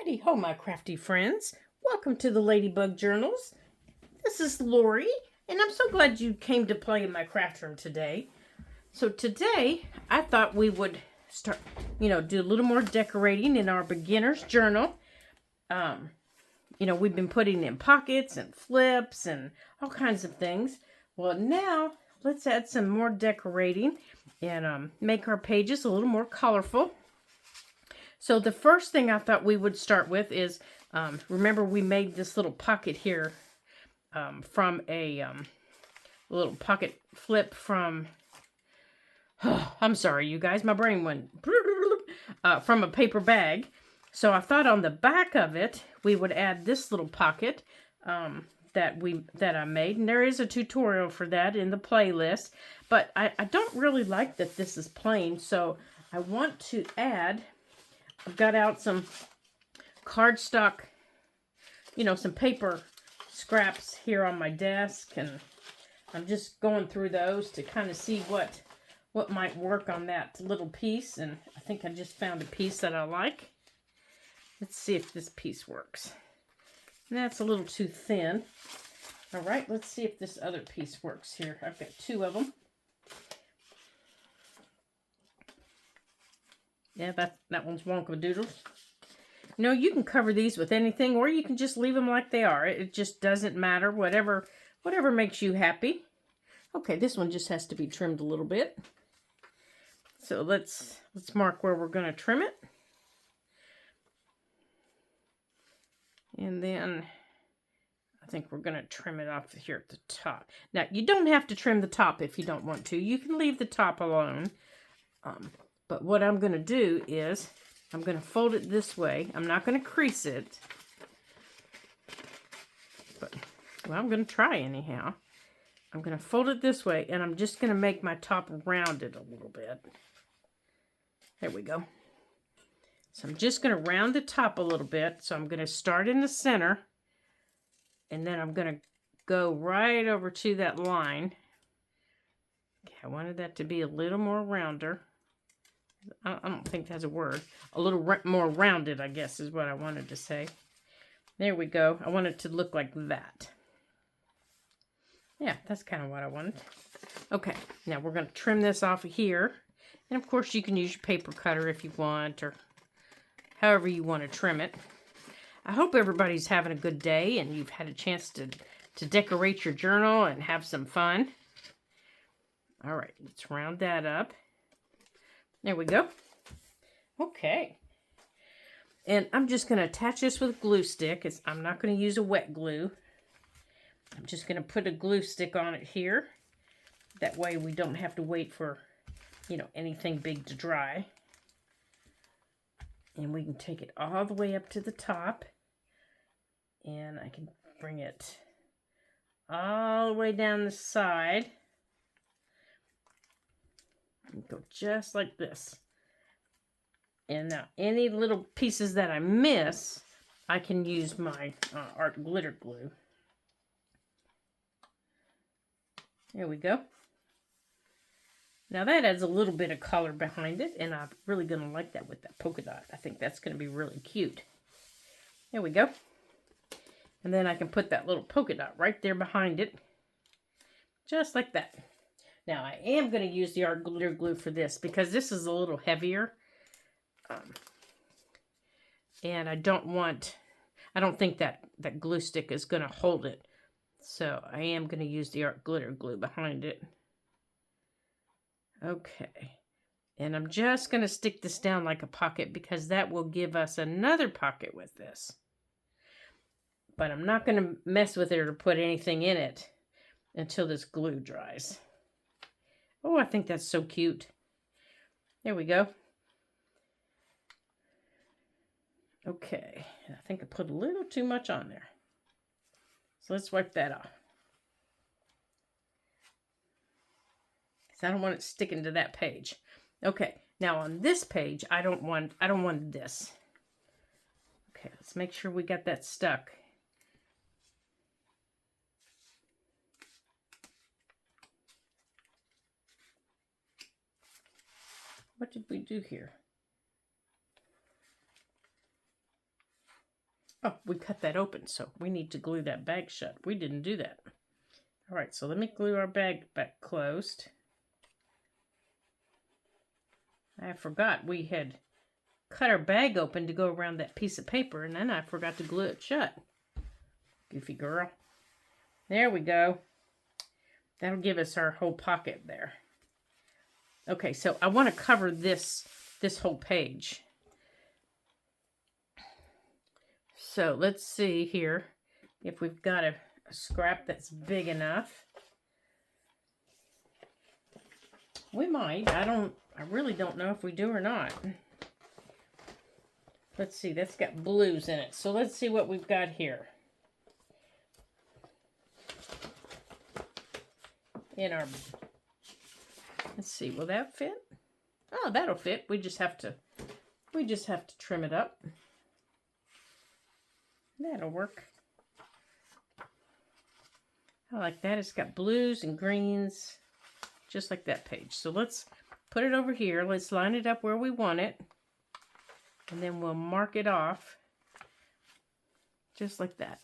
Howdy ho, my crafty friends. Welcome to the Ladybug Journals. This is Lori, and I'm so glad you came to play in my craft room today. So today, I thought we would start, do a little more decorating in our beginner's journal. We've been putting in pockets and flips and all kinds of things. Well, now, let's add some more decorating and make our pages a little more colorful. So the first thing I thought we would start with is, remember we made this little pocket here from a little pocket flip from, I'm sorry you guys, my brain went, from a paper bag. So I thought on the back of it, we would add this little pocket that I made. And there is a tutorial for that in the playlist. But I don't really like that this is plain, so I want to add... I've got out some cardstock, some paper scraps here on my desk, and I'm just going through those to kind of see what might work on that little piece, and I think I just found a piece that I like. Let's see if this piece works. That's a little too thin. All right, let's see if this other piece works here. I've got two of them. Yeah, that one's Wonka Doodles. You can cover these with anything, or you can just leave them like they are. It just doesn't matter. Whatever makes you happy. Okay, this one just has to be trimmed a little bit. So let's mark where we're going to trim it. And then I think we're going to trim it off here at the top. Now, you don't have to trim the top if you don't want to. You can leave the top alone. But what I'm going to do is, I'm going to fold it this way. I'm not going to crease it. But, well, I'm going to try anyhow. I'm going to fold it this way, and I'm just going to make my top rounded a little bit. There we go. So I'm just going to round the top a little bit. So I'm going to start in the center, and then I'm going to go right over to that line. Okay, I wanted that to be a little more rounder. I don't think that's a word. A little more rounded, I guess, is what I wanted to say. There we go. I want it to look like that. Yeah, that's kind of what I wanted. Okay, now we're going to trim this off of here. And, of course, you can use your paper cutter if you want, or however you want to trim it. I hope everybody's having a good day and you've had a chance to decorate your journal and have some fun. All right, let's round that up. There we go. Okay. And I'm just going to attach this with a glue stick. I'm not going to use a wet glue. I'm just going to put a glue stick on it here. That way we don't have to wait for, anything big to dry. And we can take it all the way up to the top. And I can bring it all the way down the side. Go just like this. And now any little pieces that I miss, I can use my art glitter glue. There we go. Now that adds a little bit of color behind it, and I'm really going to like that with that polka dot. I think that's going to be really cute. There we go. And then I can put that little polka dot right there behind it. Just like that. Now, I am going to use the art glitter glue for this because this is a little heavier. And I don't think that glue stick is going to hold it. So, I am going to use the art glitter glue behind it. Okay. And I'm just going to stick this down like a pocket because that will give us another pocket with this. But I'm not going to mess with it or put anything in it until this glue dries. Oh, I think that's so cute. There we go. Okay, I think I put a little too much on there. So let's wipe that off. Because I don't want it sticking to that page. Okay, now on this page, I don't want this. Okay, let's make sure we got that stuck. What did we do here? Oh, we cut that open, so we need to glue that bag shut. We didn't do that. All right, so let me glue our bag back closed. I forgot we had cut our bag open to go around that piece of paper, and then I forgot to glue it shut. Goofy girl. There we go. That'll give us our whole pocket there. Okay, so I want to cover this whole page. So let's see here if we've got a scrap that's big enough. We might. I really don't know if we do or not. Let's see, that's got blues in it. So let's see what we've got here. Let's see, will that fit? Oh, that'll fit. We just have to trim it up. That'll work. I like that. It's got blues and greens, just like that page. So let's put it over here. Let's line it up where we want it. And then we'll mark it off, just like that.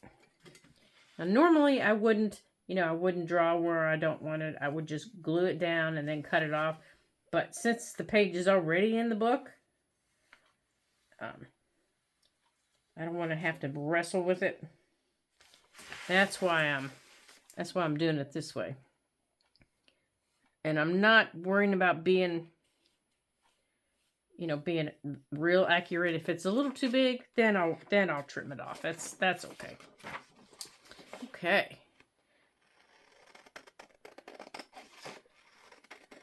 Now, normally I wouldn't draw where I don't want it. I would just glue it down and then cut it off. But since the page is already in the book, I don't want to have to wrestle with it. That's why I'm doing it this way. And I'm not worrying about being real accurate. If it's a little too big, then I'll trim it off. That's okay. Okay.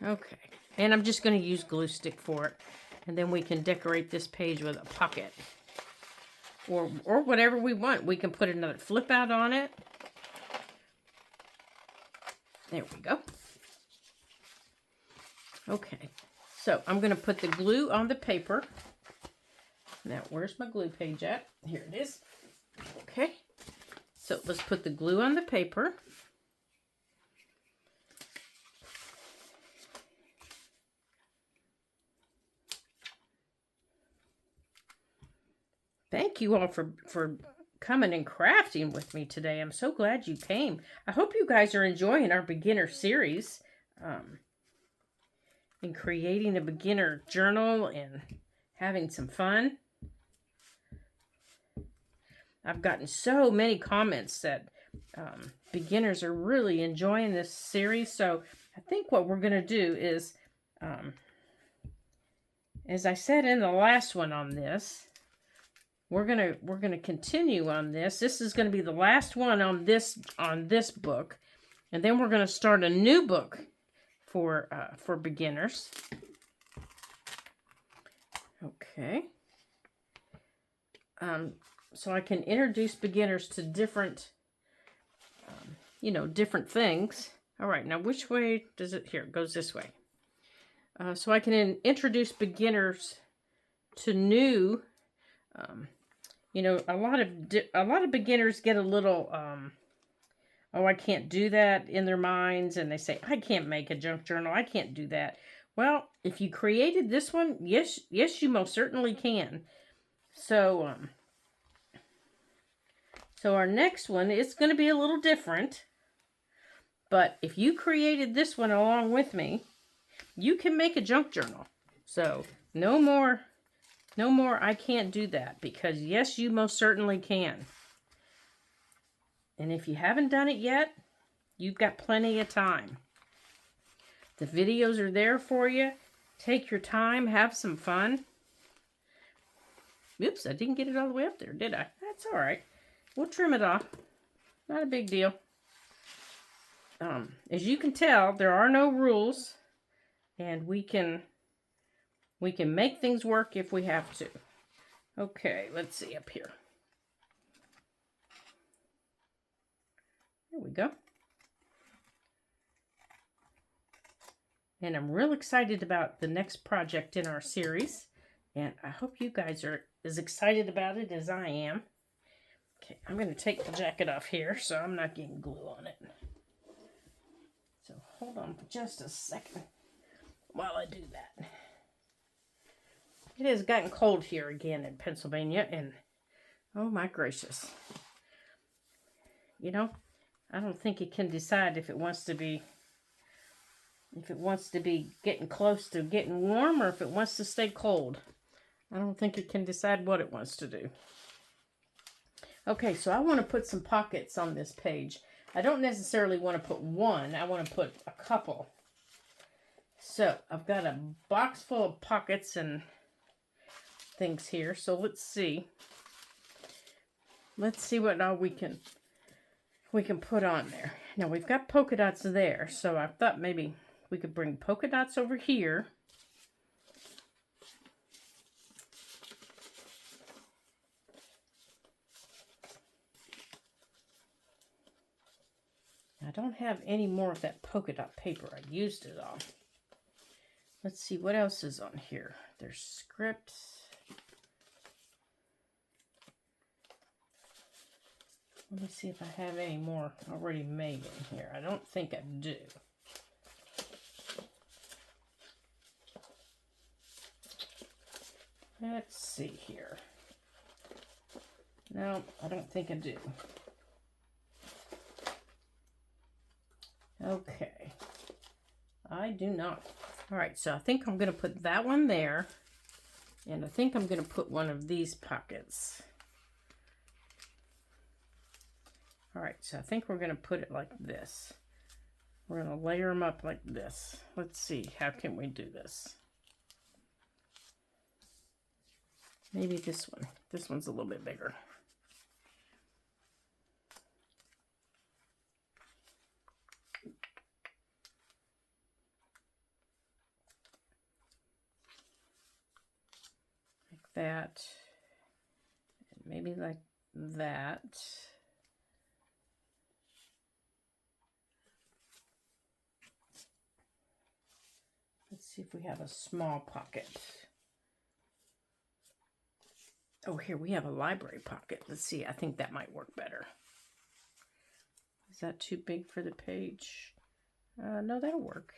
Okay. And I'm just going to use glue stick for it. And then we can decorate this page with a pocket. Or whatever we want. We can put another flip out on it. There we go. Okay. So I'm going to put the glue on the paper. Now, where's my glue page at? Here it is. Okay. So let's put the glue on the paper. Thank you all for coming and crafting with me today. I'm so glad you came. I hope you guys are enjoying our beginner series. And creating a beginner journal and having some fun. I've gotten so many comments that beginners are really enjoying this series. So I think what we're going to do is, as I said in the last one on this, we're gonna continue on this. This is going to be the last one on this book, and then we're going to start a new book for beginners. Okay. So I can introduce beginners to different, different things. All right, now which way does it? Here, it goes this way. So I can introduce beginners to new, a lot of beginners get a little, oh, I can't do that in their minds, and they say, I can't make a junk journal. I can't do that. Well, if you created this one, yes, you most certainly can. So, so our next one is going to be a little different. But if you created this one along with me, you can make a junk journal. So no more, I can't do that, because yes, you most certainly can. And if you haven't done it yet, you've got plenty of time. The videos are there for you. Take your time, have some fun. Oops, I didn't get it all the way up there, did I? That's all right. We'll trim it off. Not a big deal. As you can tell, there are no rules, and we can make things work if we have to. Okay, let's see up here. There we go. And I'm real excited about the next project in our series. And I hope you guys are as excited about it as I am. Okay, I'm going to take the jacket off here so I'm not getting glue on it. So hold on for just a second while I do that. It has gotten cold here again in Pennsylvania, and Oh my gracious. You know, I don't think it can decide if it wants to be getting close to getting warm or if it wants to stay cold. I don't think it can decide what it wants to do. Okay, so I want to put some pockets on this page. I don't necessarily want to put one. I want to put a couple. So I've got a box full of pockets and things here. So let's see. Let's see what all we can put on there. Now we've got polka dots there. So I thought maybe we could bring polka dots over here. I don't have any more of that polka dot paper. I used it all. Let's see what else is on here. There's scripts. Let me see if I have any more already made in here. I don't think I do. Let's see here. No, I don't think I do. Okay. I do not. All right, so I think I'm going to put that one there. And I think I'm going to put one of these pockets. All right, so I think we're going to put it like this. We're going to layer them up like this. Let's see, how can we do this? Maybe this one. This one's a little bit bigger. Like that. And maybe like that. Let's see if we have a small pocket. Oh, here we have a library pocket. Let's see. I think that might work better. Is that too big for the page? No, that'll work.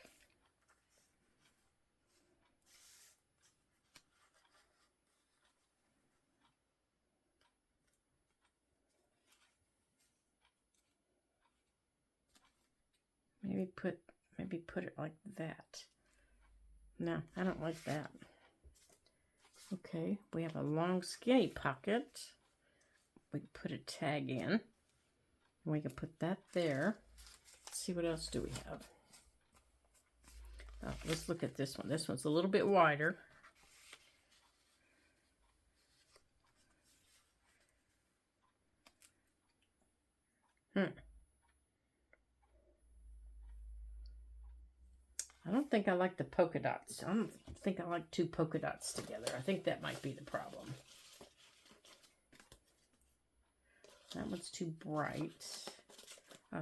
Maybe put it like that. No, I don't like that. Okay, we have a long skinny pocket. We can put a tag in. We can put that there. Let's see, what else do we have? Oh, let's look at this one. This one's a little bit wider. I don't think I like the polka dots. I don't think I like two polka dots together. I think that might be the problem. That one's too bright.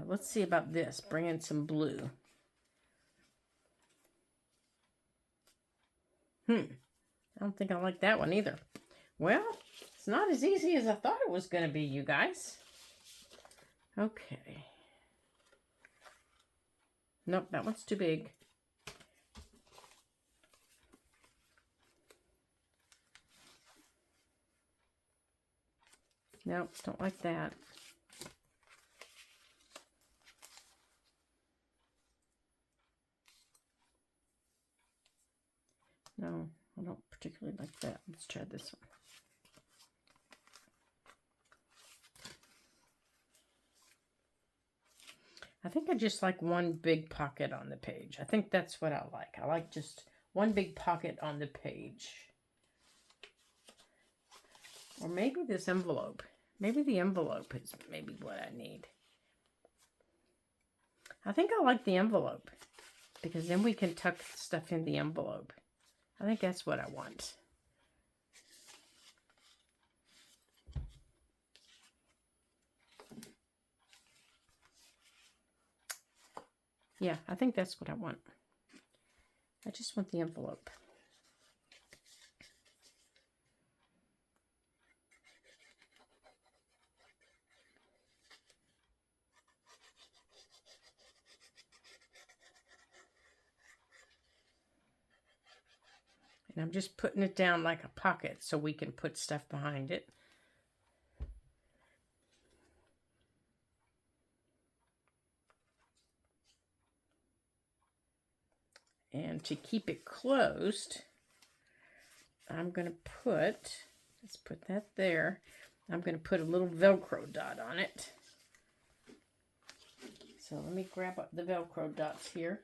Let's see about this. Bring in some blue. I don't think I like that one either. Well, it's not as easy as I thought it was going to be, you guys. Okay. Nope, that one's too big. Nope, don't like that. No, I don't particularly like that. Let's try this one. I think I just like one big pocket on the page. I think that's what I like. I like just one big pocket on the page. Or maybe this envelope. Maybe the envelope is maybe what I need. I think I like the envelope because then we can tuck stuff in the envelope. I think that's what I want. Yeah, I think that's what I want. I just want the envelope. And I'm just putting it down like a pocket so we can put stuff behind it. And to keep it closed, I'm going to put, let's put that there. I'm going to put a little Velcro dot on it. So let me grab up the Velcro dots here.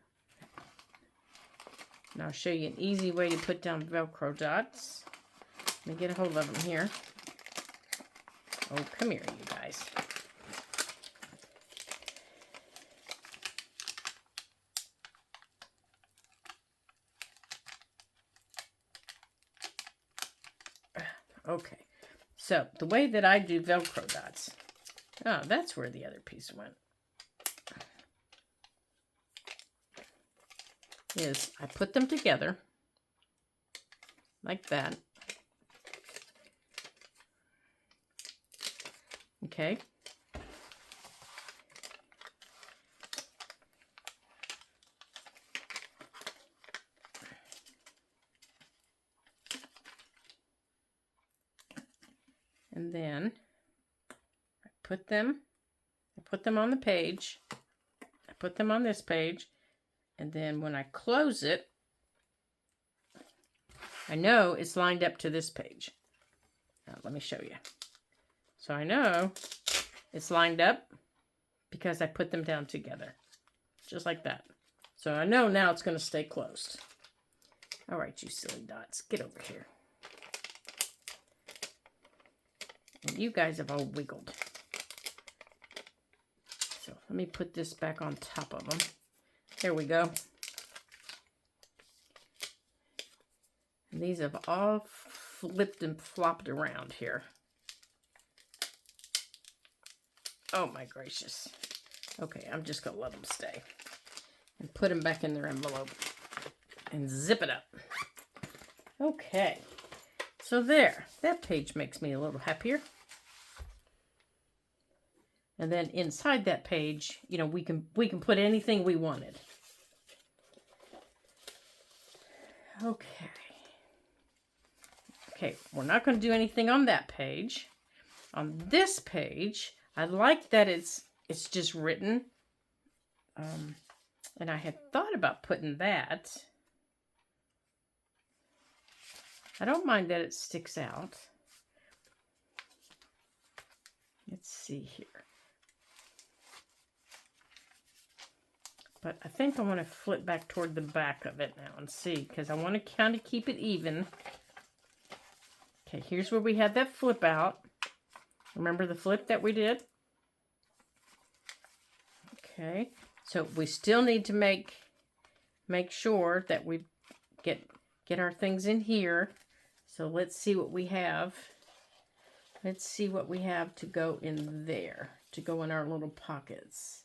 And I'll show you an easy way to put down Velcro dots. Let me get a hold of them here. Oh, come here, you guys. Okay, so the way that I do Velcro dots, oh, that's where the other piece went, is I put them together like that. Okay. And then I put them on the page. I put them on this page. And then when I close it, I know it's lined up to this page. Now, let me show you. So I know it's lined up because I put them down together. Just like that. So I know now it's going to stay closed. All right, you silly dots. Get over here. And you guys have all wiggled. So let me put this back on top of them. There we go. And these have all flipped and flopped around here. Oh my gracious. Okay, I'm just going to let them stay. And put them back in their envelope. And zip it up. Okay. So there. That page makes me a little happier. And then inside that page, you know, we can put anything we wanted. Okay. Okay, we're not going to do anything on that page. On this page, I like that it's just written. And I had thought about putting that. I don't mind that it sticks out. Let's see here. But I think I want to flip back toward the back of it now and see, because I want to kind of keep it even. Okay, here's where we had that flip out. Remember the flip that we did? Okay, so we still need to make sure that we get our things in here. So let's see what we have. Let's see what we have to go in there, to go in our little pockets.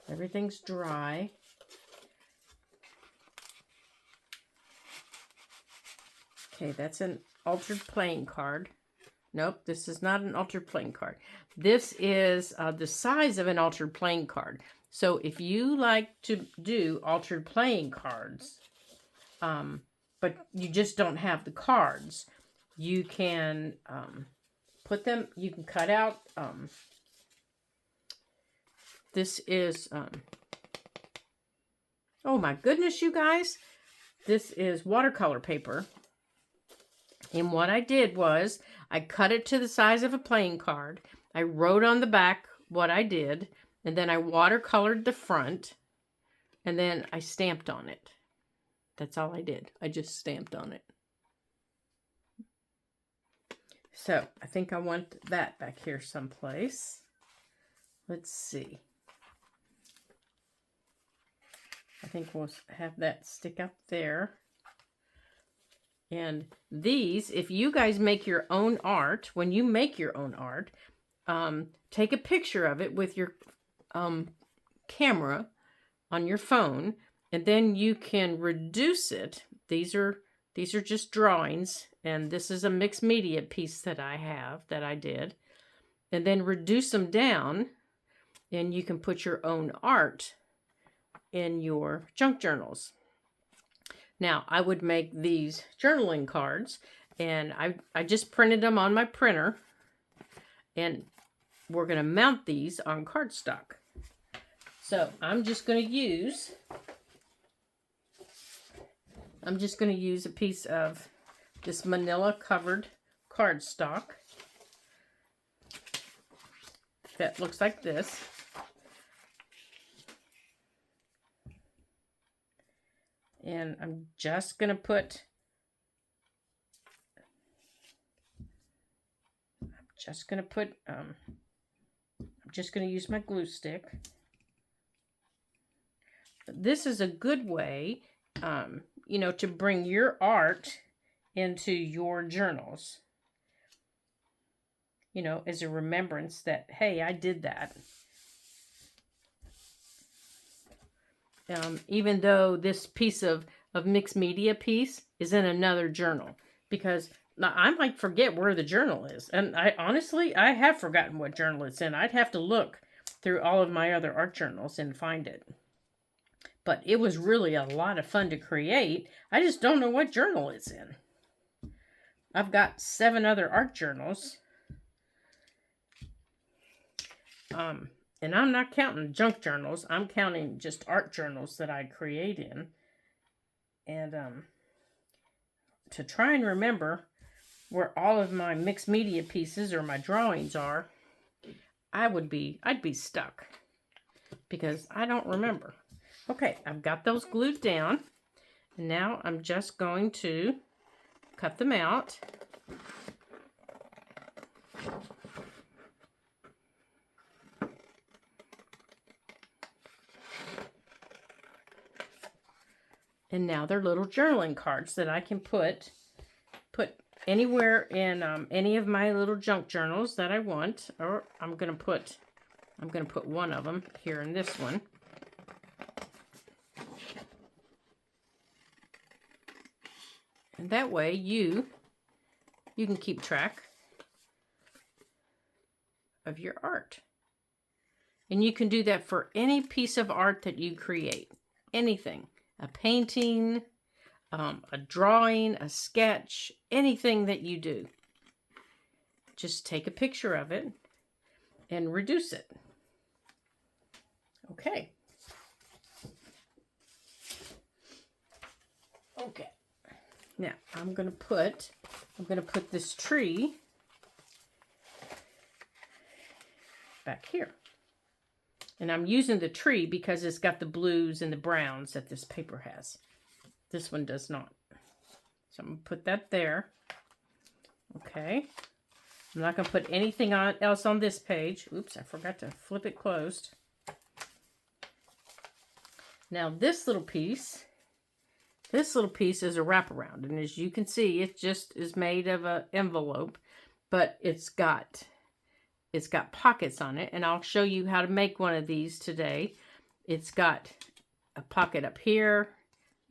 Everything's dry. Okay, that's an altered playing card. Nope, this is not an altered playing card. This is the size of an altered playing card. So if you like to do altered playing cards, but you just don't have the cards, you can put them, you can cut out, this is, oh my goodness, you guys, this is watercolor paper. And what I did was, I cut it to the size of a playing card. I wrote on the back what I did, and then I watercolored the front, and then I stamped on it. That's all I did. I just stamped on it. So, I think I want that back here someplace. Let's see. I think we'll have that stick up there. And these, if you guys make your own art, when you make your own art, take a picture of it with your camera on your phone, and then you can reduce it. These are just drawings, and this is a mixed media piece that I did. And then reduce them down, and you can put your own art in your junk journals. Now, I would make these journaling cards, and I just printed them on my printer, and we're going to mount these on cardstock. So I'm just going to use a piece of this manila covered cardstock that looks like this. And I'm just going to put, I'm just going to use my glue stick. This is a good way, you know, to bring your art into your journals. You know, as a remembrance that, hey, I did that. Even though this piece of mixed media piece is in another journal, because I might forget where the journal is. And I honestly have forgotten what journal it's in. I'd have to look through all of my other art journals and find it. But it was really a lot of fun to create. I just don't know what journal it's in. I've got 7 other art journals. And I'm not counting junk journals. I'm counting just art journals that I create in. And to try and remember where all of my mixed media pieces or my drawings are, I'd be stuck because I don't remember. Okay, I've got those glued down. And now I'm just going to cut them out. And now they're little journaling cards that I can put anywhere in any of my little junk journals that I want. Or I'm gonna put one of them here in this one. And that way you can keep track of your art. And you can do that for any piece of art that you create. Anything. A painting, a drawing, a sketch, anything that you do. Just take a picture of it and reduce it. Okay. Okay. Now I'm gonna put this tree back here. And I'm using the tree because it's got the blues and the browns that this paper has. This one does not. So I'm going to put that there. Okay. I'm not going to put anything else on this page. Oops, I forgot to flip it closed. Now this little piece is a wraparound. And as you can see, it just is made of an envelope. But it's got pockets on it, and I'll show you how to make one of these today. It's got a pocket up here,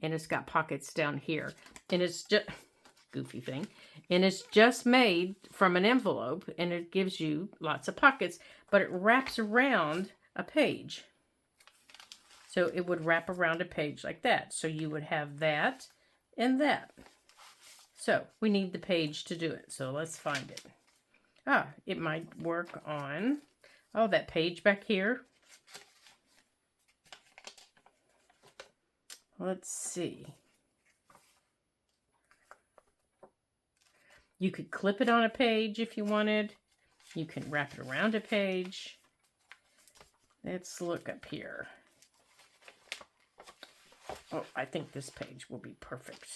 and it's got pockets down here. And it's just, goofy thing, and it's just made from an envelope, and it gives you lots of pockets, but it wraps around a page. So it would wrap around a page like that. So you would have that and that. So we need the page to do it. So let's find it. It might work on, that page back here. Let's see. You could clip it on a page if you wanted. You can wrap it around a page. Let's look up here. Oh, I think this page will be perfect.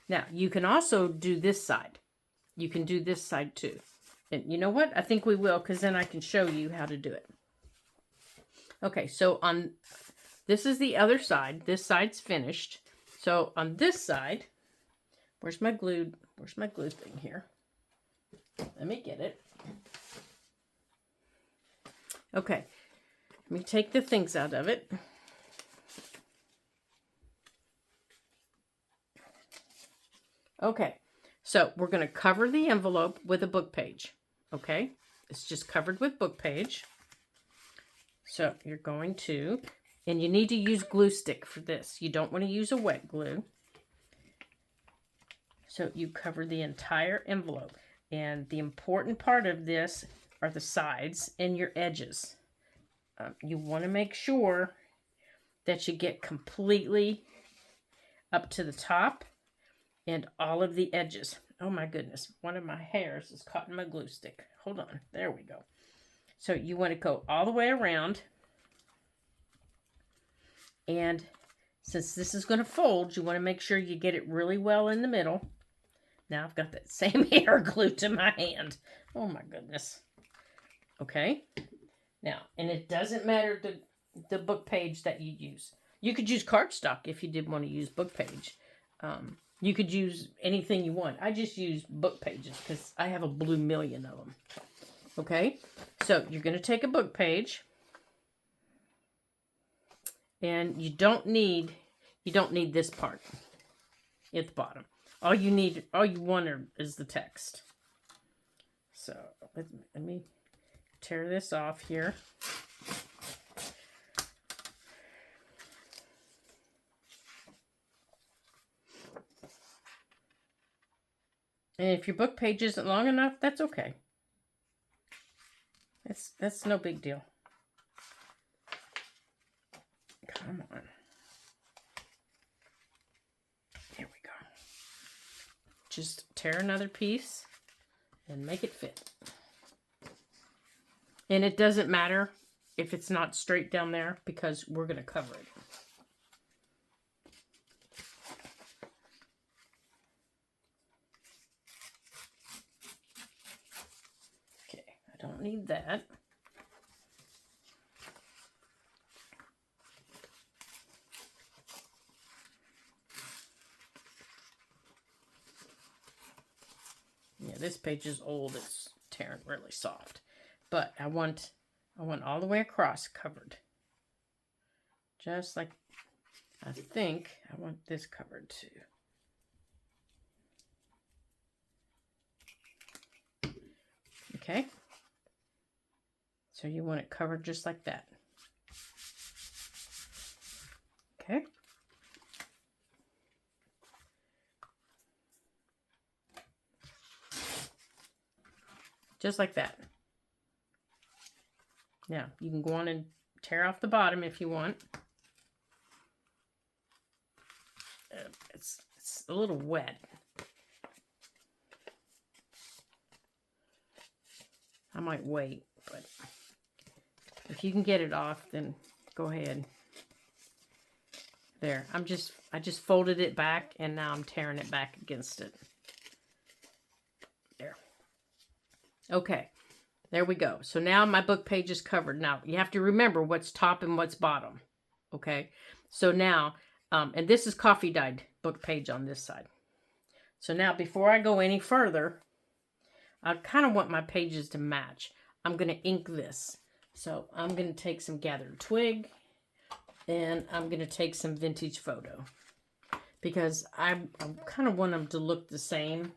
Now, you can also do this side. You can do this side too. And you know what? I think we will, because then I can show you how to do it. Okay, so this is the other side. This side's finished. So on this side, where's my glue thing here? Let me get it. Okay, let me take the things out of it. Okay, so we're going to cover the envelope with a book page. Okay, it's just covered with book page. So you're going to, and you need to use glue stick for this. You don't want to use a wet glue. So you cover the entire envelope. And the important part of this are the sides and your edges. you want to make sure that you get completely up to the top and all of the edges. Oh my goodness, one of my hairs is caught in my glue stick. Hold on, there we go. So you want to go all the way around, and since this is going to fold, you want to make sure you get it really well in the middle. Now I've got that same hair glued to my hand. Oh my goodness. Okay. Now, and it doesn't matter the book page that you use. You could use cardstock if you did want to use book page. You could use anything you want. I just use book pages because I have a blue million of them. Okay, so you're going to take a book page, and you don't need this part at the bottom. All you want is the text. So let me tear this off here. And if your book page isn't long enough, that's okay. That's no big deal. Come on. There we go. Just tear another piece and make it fit. And it doesn't matter if it's not straight down there because we're going to cover it. Okay, I don't need that. Yeah, this page is old. It's tearing really soft. But I want all the way across covered. Just like, I think I want this covered too. Okay. So you want it covered just like that. Okay. Just like that. Now, you can go on and tear off the bottom if you want. It's a little wet. I might wait, but if you can get it off, then go ahead. There, I just folded it back, and now I'm tearing it back against it. There. Okay. There we go. So now my book page is covered. Now, you have to remember what's top and what's bottom. Okay? So now, and this is coffee dyed book page on this side. So now, before I go any further, I kind of want my pages to match. I'm going to ink this. So I'm going to take some gathered twig, and I'm going to take some vintage photo. Because I kind of want them to look the same.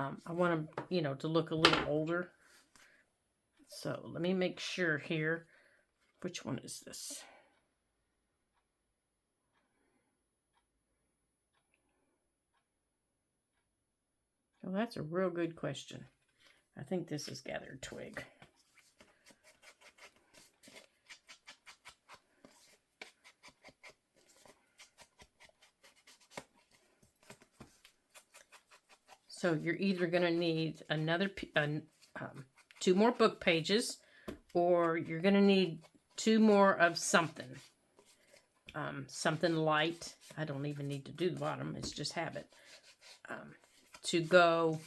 I want them, to look a little older. So let me make sure here. Which one is this? Well, that's a real good question. I think this is gathered twig. So you're either going to need another 2 more book pages, or you're going to need 2 more of something. Something light. I don't even need to do the bottom. It's just habit. To go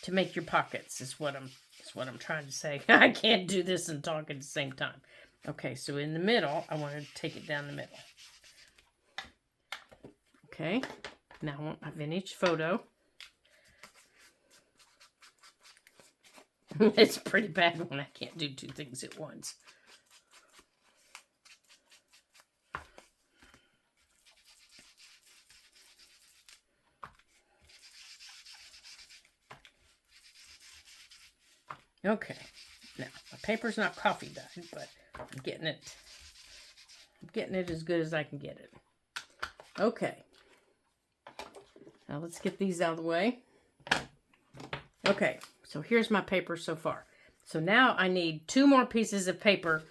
to make your pockets is what I'm trying to say. I can't do this and talk at the same time. Okay, so in the middle, I want to take it down the middle. Okay, now I want my vintage photo. It's pretty bad when I can't do 2 things at once. Okay, now my paper's not coffee dyed, but I'm getting it as good as I can get it. Okay. Now let's get these out of the way. Okay, so here's my paper so far. So now I need 2 more pieces of paper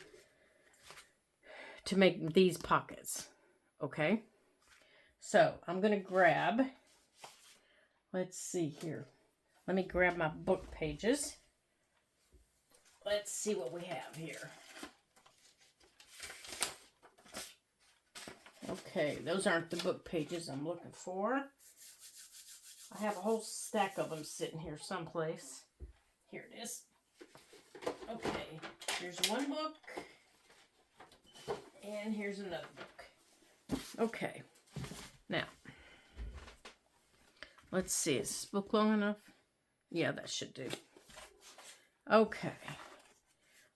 to make these pockets. Okay, so I'm going to grab, let's see here. Let me grab my book pages. Let's see what we have here. Okay, those aren't the book pages I'm looking for. I have a whole stack of them sitting here someplace. Here it is. Okay, here's one book. And here's another book. Okay, now, let's see. Is this book long enough? Yeah, that should do. Okay,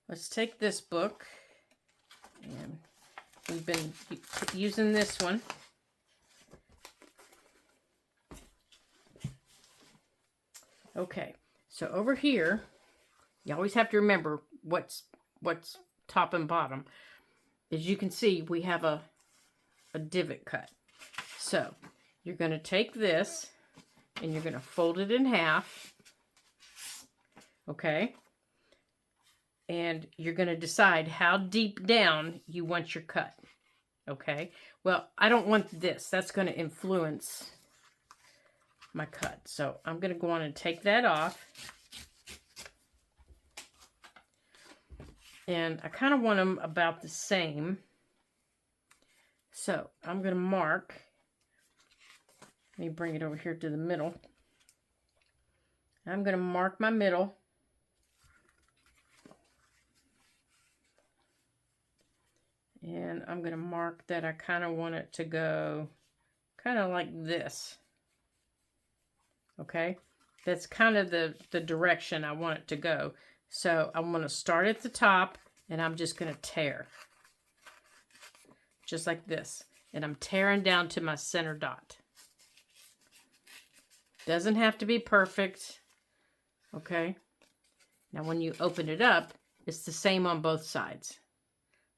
let's take this book. And we've been using this one. Okay, so over here, you always have to remember what's top and bottom. As you can see, we have a divot cut. So you're going to take this and you're going to fold it in half. Okay? And you're going to decide how deep down you want your cut. Okay? Well, I don't want this. That's going to influence my cut. So I'm going to go on and take that off. And I kind of want them about the same. So I'm going to mark. Let me bring it over here to the middle. I'm going to mark my middle. And I'm going to mark that I kind of want it to go kind of like this. Okay? That's kind of the direction I want it to go. So I'm going to start at the top and I'm just going to tear. Just like this. And I'm tearing down to my center dot. Doesn't have to be perfect. Okay? Now when you open it up, it's the same on both sides.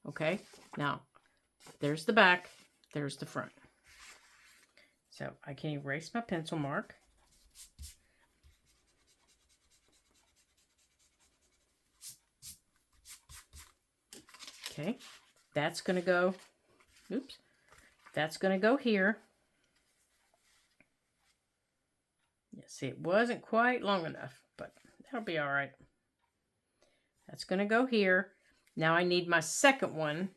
Okay? Now, there's the back, there's the front. So I can erase my pencil mark. Okay, that's going to go, oops, that's going to go here. Yeah, see, it wasn't quite long enough, but that'll be all right. That's going to go here. Now I need my second one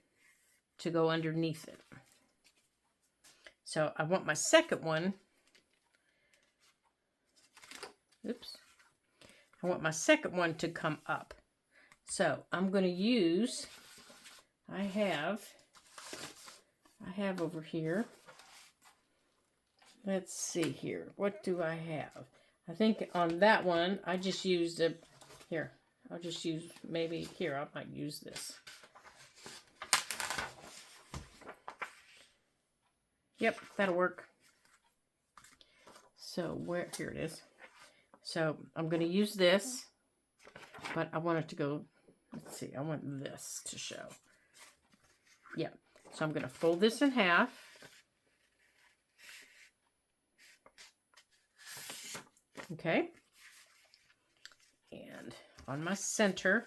to go underneath it. So I want my second one, oops, I want my second one to come up. So I'm going to use, I have over here, let's see here, what do I have? I think on that one, I just used a, here, I'll just use, maybe, here, I might use this. Yep, that'll work. So here it is. So I'm going to use this, but I want it to go, let's see, I want this to show. Yeah, so I'm going to fold this in half. Okay. And on my center,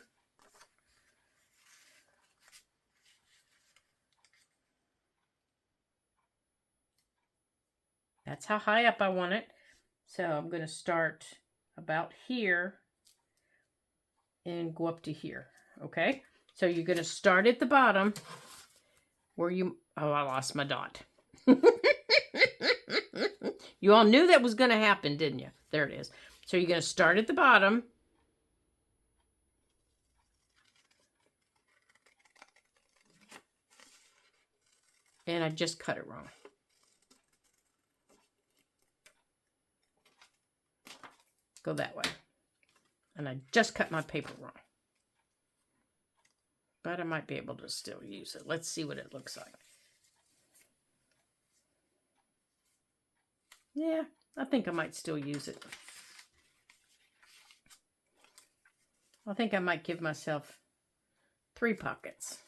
that's how high up I want it. So I'm going to start about here and go up to here. Okay. So you're going to start at the bottom where you, oh, I lost my dot. You all knew that was going to happen, didn't you? There it is. So you're going to start at the bottom. And I just cut it wrong. Go that way. And I just cut my paper wrong. But I might be able to still use it. Let's see what it looks like. Yeah, I think I might still use it. I think I might give myself 3 pockets.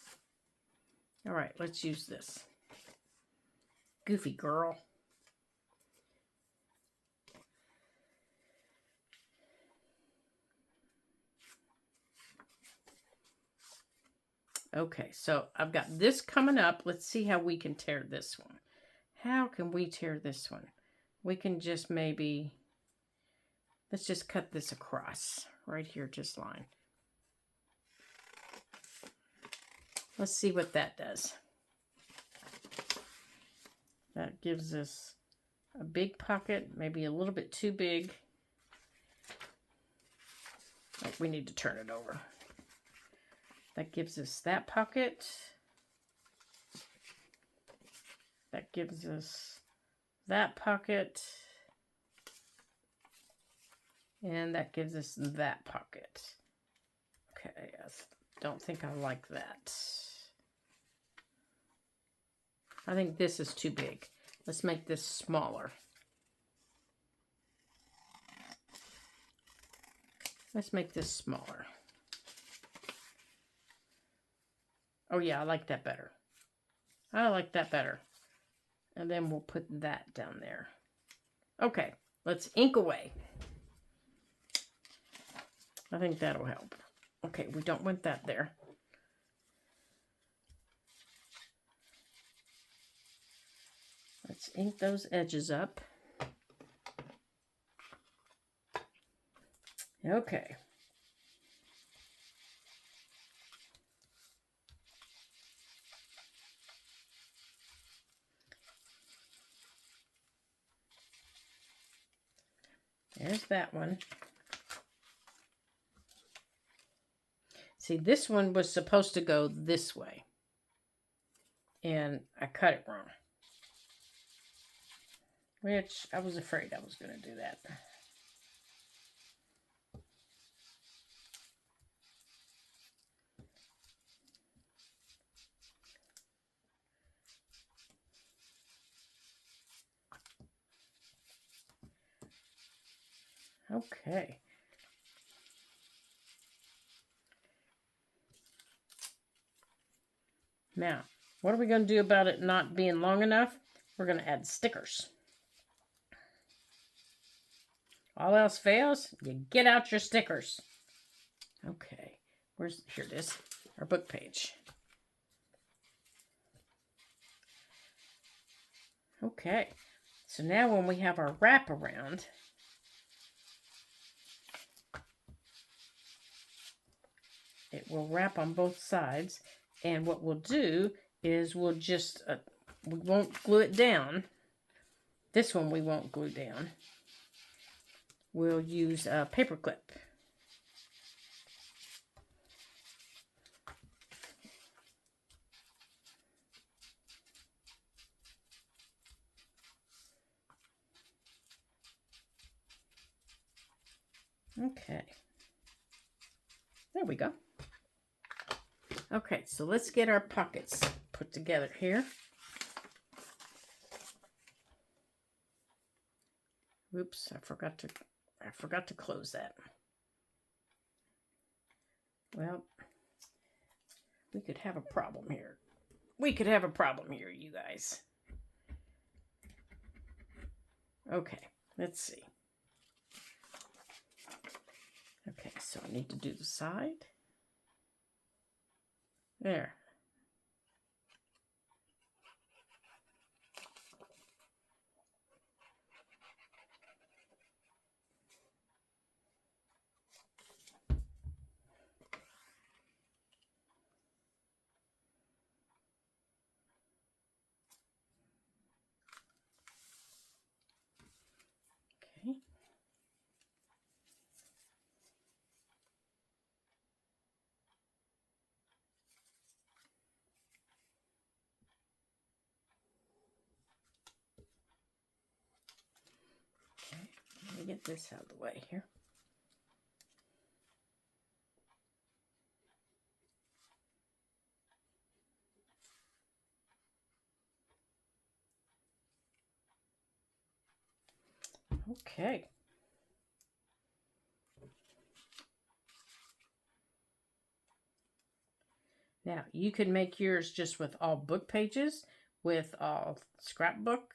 All right, let's use this. Goofy girl. Okay, so I've got this coming up. Let's see how we can tear this one. How can we tear this one? We can just maybe, let's just cut this across right here, just line. Let's see what that does. That gives us a big pocket, maybe a little bit too big. Like we need to turn it over. That gives us that pocket. That gives us that pocket. And that gives us that pocket. Okay, I don't think I like that. I think this is too big. Let's make this smaller. Let's make this smaller. Oh yeah, I like that better. I like that better. And then we'll put that down there. Okay, let's ink away. I think that'll help. Okay, we don't want that there. Let's ink those edges up. Okay. There's that one. See, this one was supposed to go this way. And I cut it wrong. Which I was afraid I was going to do that. Okay. Now, what are we going to do about it not being long enough? We're going to add stickers. All else fails, you get out your stickers. Okay, here it is, our book page. Okay, so now when we have our wrap around, it will wrap on both sides. And what we'll do is we'll just, we won't glue it down. This one we won't glue down. We'll use a paper clip. Okay. There we go. Okay, so let's get our pockets put together here. Oops, I forgot to close that. Well, we could have a problem here. We could have a problem here, you guys. Okay, let's see. Okay, so I need to do the side. There. Okay. Okay, let me get this out of the way here. Okay. Now, you can make yours just with all book pages, with all scrapbook.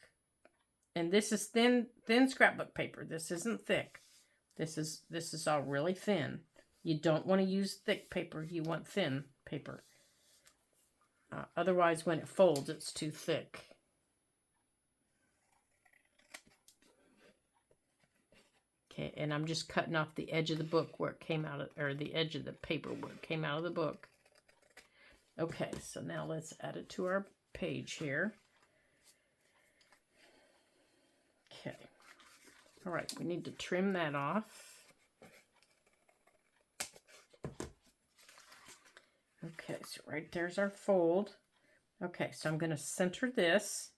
And this is thin scrapbook paper. This isn't thick. This is all really thin. You don't want to use thick paper. You want thin paper. Otherwise, when it folds, it's too thick. Okay, and I'm just cutting off the edge of the book where it came out of, or the edge of the paper where it came out of the book. Okay, so now let's add it to our page here. Okay. All right, we need to trim that off. Okay, so right there's our fold. Okay, so I'm going to center this.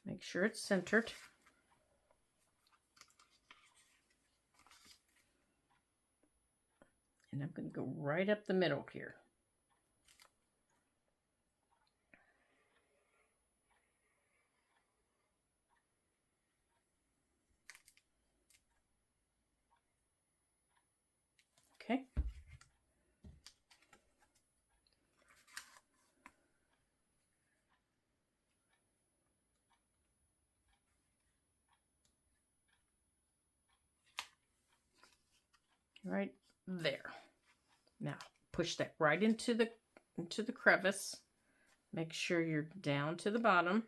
Make sure it's centered. And I'm going to go right up the middle here. Okay. Right there. Now push that right into the crevice. Make sure you're down to the bottom.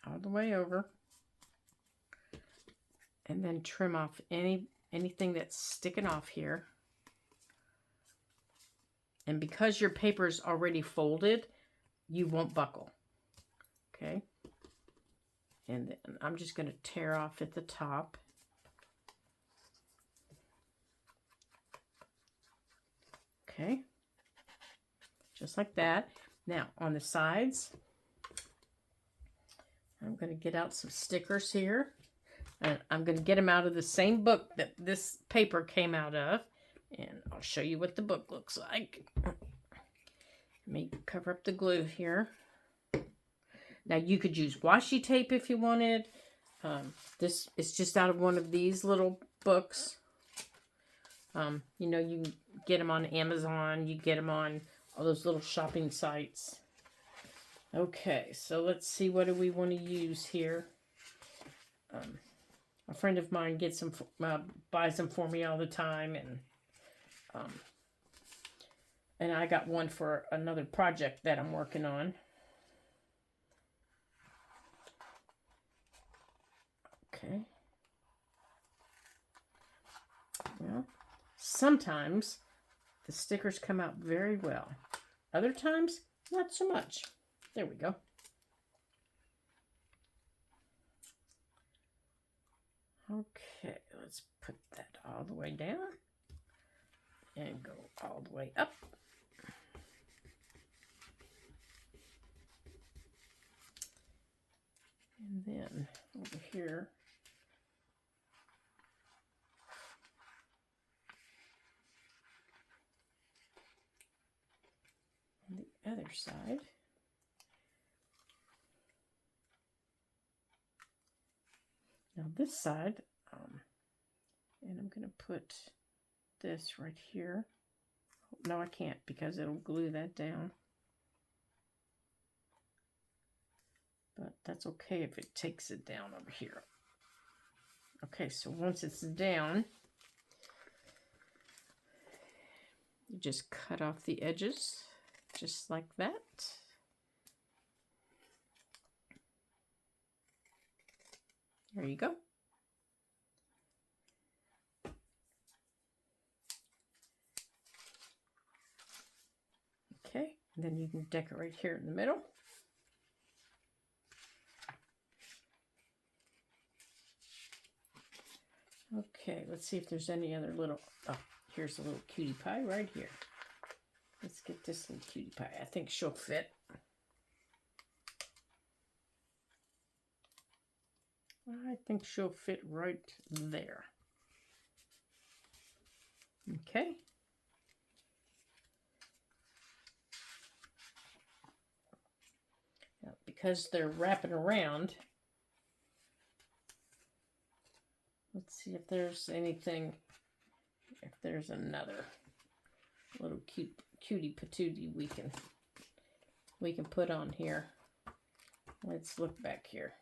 All the way over. And then trim off anything that's sticking off here. And because your paper is already folded, you won't buckle. Okay. And then I'm just going to tear off at the top. Okay. Just like that. Now, on the sides, I'm going to get out some stickers here. And I'm going to get them out of the same book that this paper came out of. And I'll show you what the book looks like. Let me cover up the glue here. Now, you could use washi tape if you wanted. This is just out of one of these little books. You know, you can get them on Amazon. You get them on all those little shopping sites. Okay, so let's see, what do we want to use here? A friend of mine gets them, buys them for me all the time, and I got one for another project that I'm working on. Okay. Well, sometimes the stickers come out very well. Other times, not so much. There we go. Okay, let's put that all the way down and go all the way up. And then over here, on the other side, now this side, and I'm going to put this right here. No, I can't because it'll glue that down. But that's okay if it takes it down over here. Okay, so once it's down, you just cut off the edges, just like that. There you go. Okay, and then you can decorate here in the middle. Okay, let's see if there's any other little, oh, here's a little cutie pie right here. Let's get this little cutie pie. I think she'll fit. I think she'll fit right there. Okay. Now, because they're wrapping around, let's see if there's anything, if there's another little cutie patootie we can put on here. Let's look back here.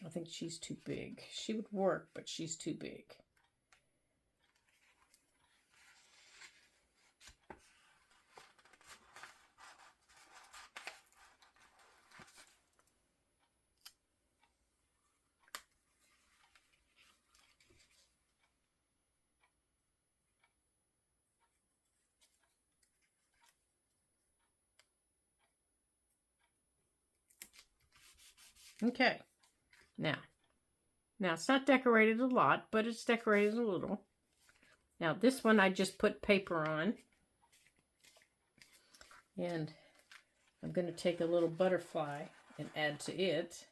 I think she's too big. She would work, but she's too big. Okay. Now it's not decorated a lot, but it's decorated a little. Now this one I just put paper on. And I'm going to take a little butterfly and add to it.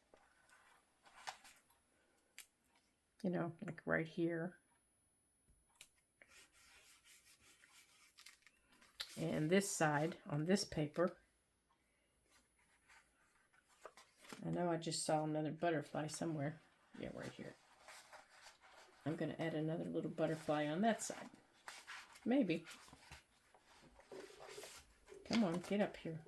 You know, like right here. And this side on this paper. I know I just saw another butterfly somewhere. Yeah, right here. I'm going to add another little butterfly on that side. Maybe. Come on, get up here.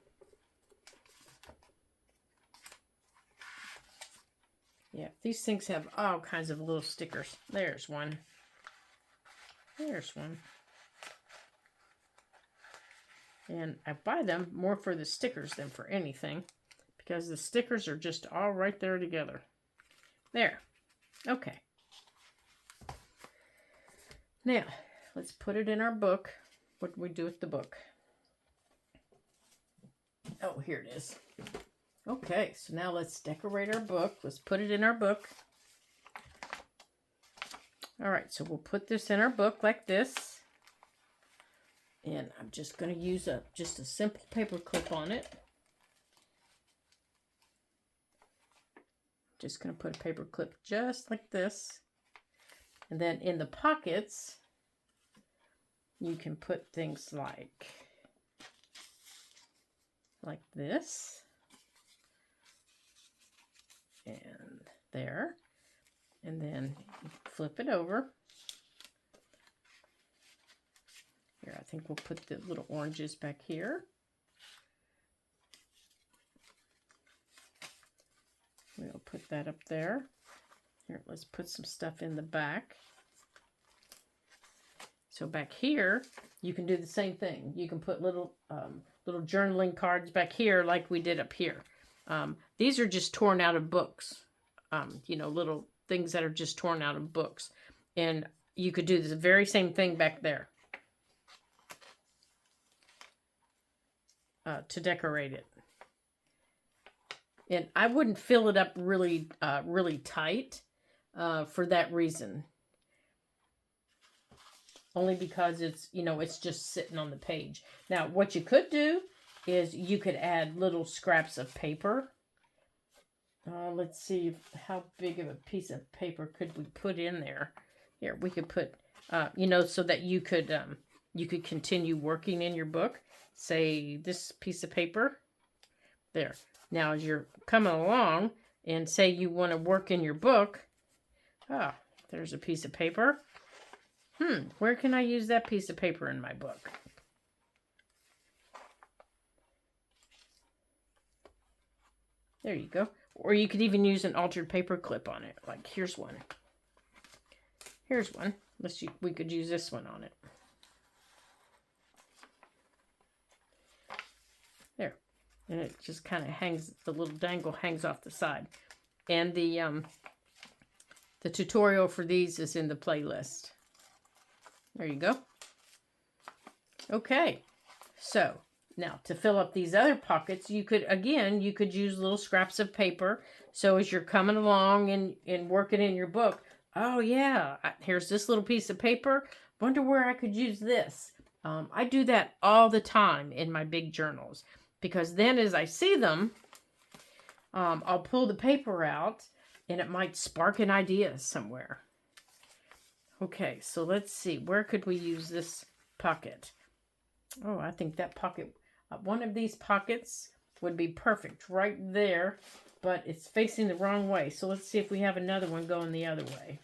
Yeah, these things have all kinds of little stickers. There's one. There's one. And I buy them more for the stickers than for anything, because the stickers are just all right there together. There. Okay. Now, let's put it in our book. What do we do with the book? Oh, here it is. Okay, so now let's decorate our book. Let's put it in our book. All right, so we'll put this in our book like this. And I'm just going to use just a simple paper clip on it. Just going to put a paper clip just like this. And then in the pockets, you can put things like this. And there. And then you flip it over. Here, I think we'll put the little oranges back here. We'll put that up there. Here, let's put some stuff in the back. So back here, you can do the same thing. You can put little journaling cards back here like we did up here. These are just torn out of books. You know, little things that are just torn out of books. And you could do the very same thing back there to decorate it. And I wouldn't fill it up really, really tight for that reason. Only because it's, you know, it's just sitting on the page. Now, what you could do is you could add little scraps of paper. Let's see, how big of a piece of paper could we put in there? Here, we could put, you know, so that you could continue working in your book. Say this piece of paper. There. Now, as you're coming along and say you want to work in your book, there's a piece of paper. Where can I use that piece of paper in my book? There you go. Or you could even use an altered paper clip on it. Like, here's one. Here's one. We could use this one on it. There. And it just kind of hangs, the little dangle hangs off the side. And the tutorial for these is in the playlist. There you go. Okay. So, now to fill up these other pockets, you could use little scraps of paper. So as you're coming along and working in your book, oh yeah, here's this little piece of paper. Wonder where I could use this. I do that all the time in my big journals. Because then as I see them, I'll pull the paper out and it might spark an idea somewhere. Okay, so let's see. Where could we use this pocket? Oh, I think that pocket, one of these pockets would be perfect right there, but it's facing the wrong way. So let's see if we have another one going the other way.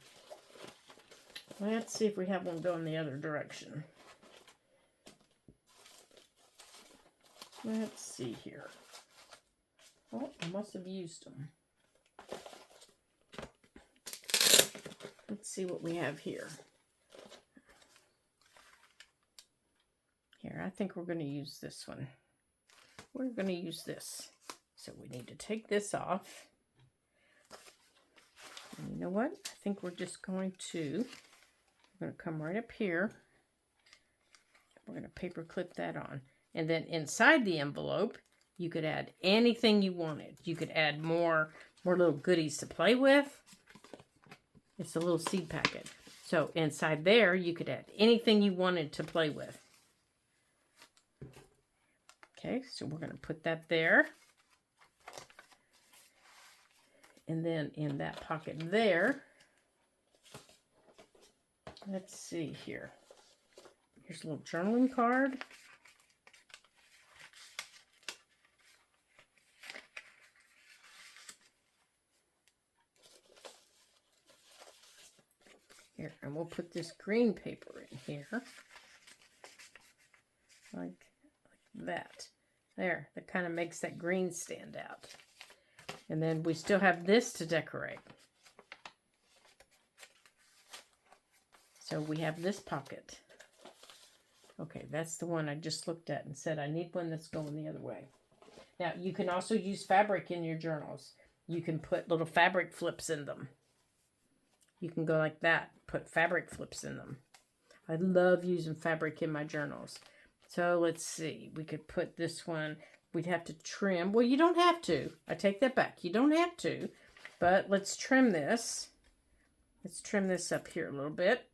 Let's see if we have one going the other direction. Let's see here. Oh, I must have used them. Let's see what we have here. Here, I think we're going to use this one. We're going to use this. So we need to take this off. And you know what? I think we're just going to, come right up here. We're going to paper clip that on. And then inside the envelope, you could add anything you wanted. You could add more little goodies to play with. It's a little seed packet. So inside there, you could add anything you wanted to play with. Okay, so we're going to put that there. And then in that pocket there, let's see here. Here's a little journaling card. Here, and we'll put this green paper in here. Like that. There, that kind of makes that green stand out. And then we still have this to decorate. So we have this pocket. Okay, that's the one I just looked at and said I need one that's going the other way. Now, you can also use fabric in your journals. You can put little fabric flips in them. You can go like that, put fabric flips in them. I love using fabric in my journals. So let's see, we could put this one, we'd have to trim. Well, you don't have to. I take that back. You don't have to, but let's trim this. Let's trim this up here a little bit.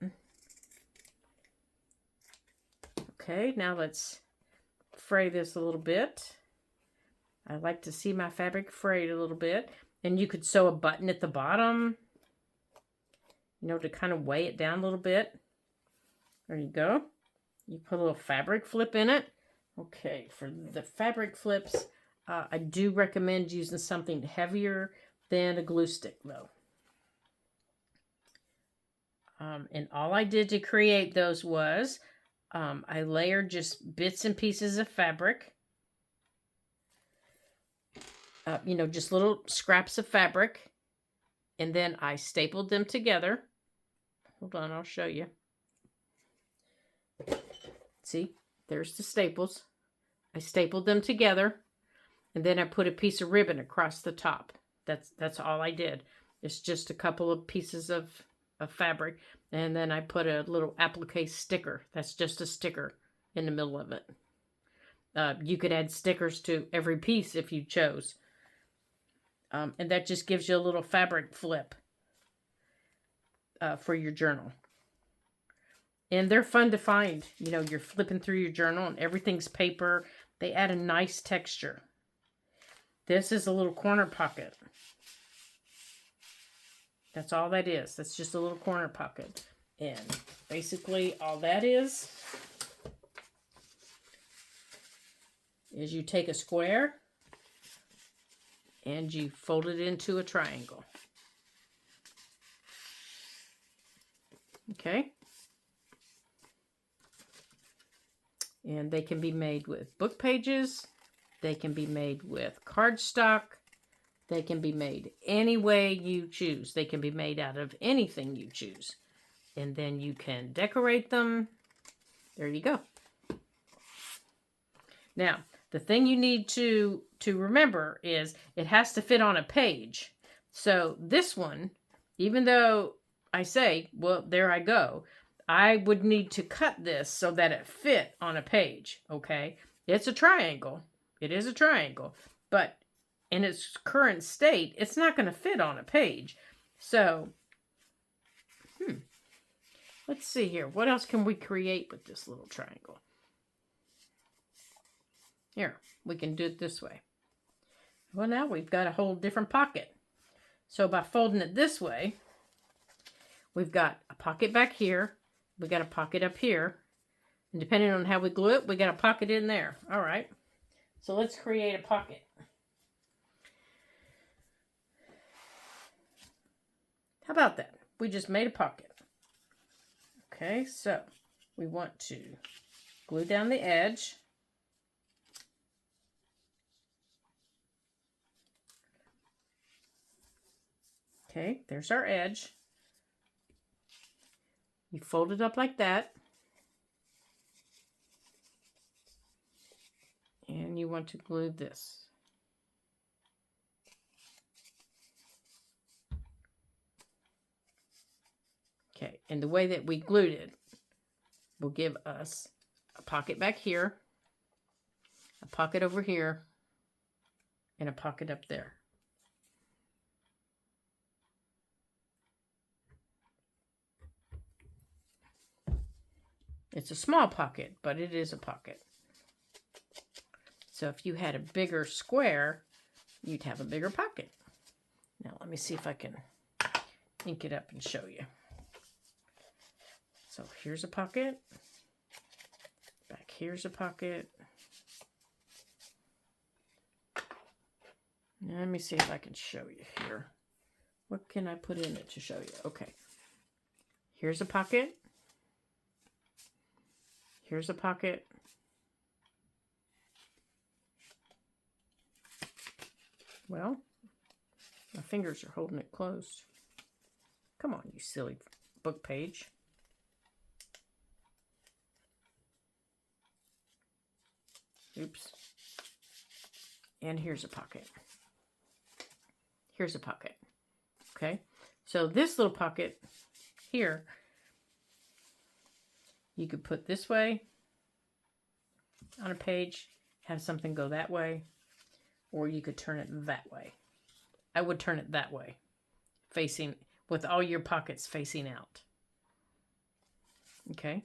Okay, now let's fray this a little bit. I like to see my fabric frayed a little bit. And you could sew a button at the bottom, you know, to kind of weigh it down a little bit. There you go. You put a little fabric flip in it. Okay, for the fabric flips, I do recommend using something heavier than a glue stick, though. And all I did to create those was I layered just bits and pieces of fabric. You know, just little scraps of fabric. And then I stapled them together. Hold on, I'll show you. See, there's the staples. I stapled them together. And then I put a piece of ribbon across the top. That's all I did. It's just a couple of pieces of fabric. And then I put a little applique sticker. That's just a sticker in the middle of it. You could add stickers to every piece if you chose. And that just gives you a little fabric flip for your journal. And they're fun to find. You know, you're flipping through your journal and everything's paper. They add a nice texture. This is a little corner pocket. That's all that is. That's just a little corner pocket. And basically all that is you take a square and you fold it into a triangle. Okay. And they can be made with book pages. They can be made with cardstock. They can be made any way you choose. They can be made out of anything you choose. And then you can decorate them. There you go. Now, the thing you need to remember is it has to fit on a page. So this one, even though I say, well, there I go, I would need to cut this so that it fit on a page, okay? It's a triangle. It is a triangle. But in its current state, it's not going to fit on a page. So, let's see here. What else can we create with this little triangle? Here, we can do it this way. Well, now we've got a whole different pocket. So by folding it this way, we've got a pocket back here. We got a pocket up here. And depending on how we glue it, we got a pocket in there. All right. So let's create a pocket. How about that? We just made a pocket. Okay, so we want to glue down the edge. Okay, there's our edge. You fold it up like that. And you want to glue this. Okay, and the way that we glued it will give us a pocket back here, a pocket over here, and a pocket up there. It's a small pocket, but it is a pocket. So if you had a bigger square, you'd have a bigger pocket. Now let me see if I can ink it up and show you. So here's a pocket. Back here's a pocket. Now let me see if I can show you here. What can I put in it to show you? Okay. Here's a pocket. Here's a pocket. Well, my fingers are holding it closed. Come on, you silly book page. Oops. And here's a pocket. Here's a pocket. Okay, so this little pocket here, you could put this way on a page, have something go that way, or you could turn it that way. I would turn it that way, facing, with all your pockets facing out. Okay,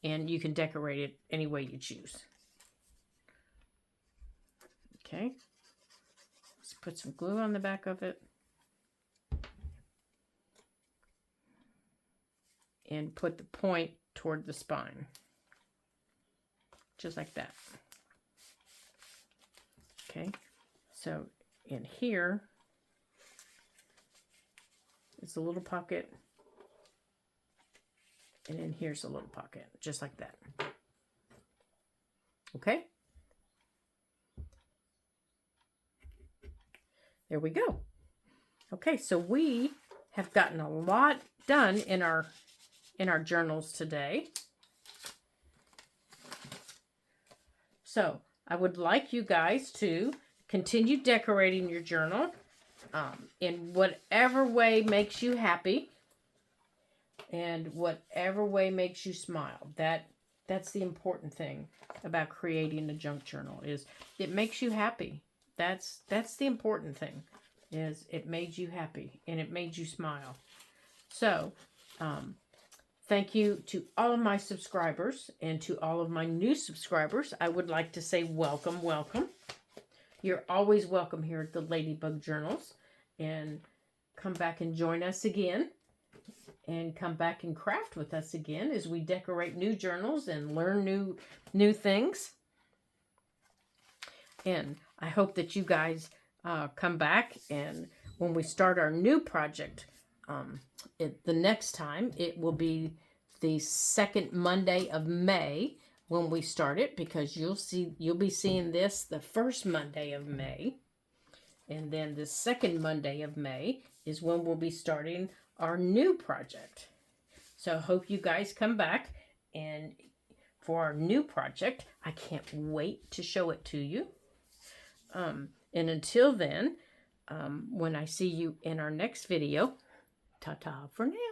and you can decorate it any way you choose. Okay, let's put some glue on the back of it. And put the point toward the spine. Just like that. Okay, so in here is a little pocket. And in here's a little pocket, just like that. Okay? There we go. Okay, so we have gotten a lot done in our journals today. So I would like you guys to continue decorating your journal in whatever way makes you happy and whatever way makes you smile. That's the important thing about creating a junk journal, is it makes you happy. That's the important thing, is it made you happy and it made you smile. So thank you to all of my subscribers, and to all of my new subscribers. I would like to say welcome, welcome. You're always welcome here at the Ladybug Journals. And come back and join us again. And come back and craft with us again as we decorate new journals and learn new things. And I hope that you guys come back, and when we start our new project, the next time, it will be the second Monday of May when we start it, because you'll be seeing this the first Monday of May, and then the second Monday of May is when we'll be starting our new project. So I hope you guys come back and for our new project. I can't wait to show it to you. And until then, when I see you in our next video, ta-ta for now.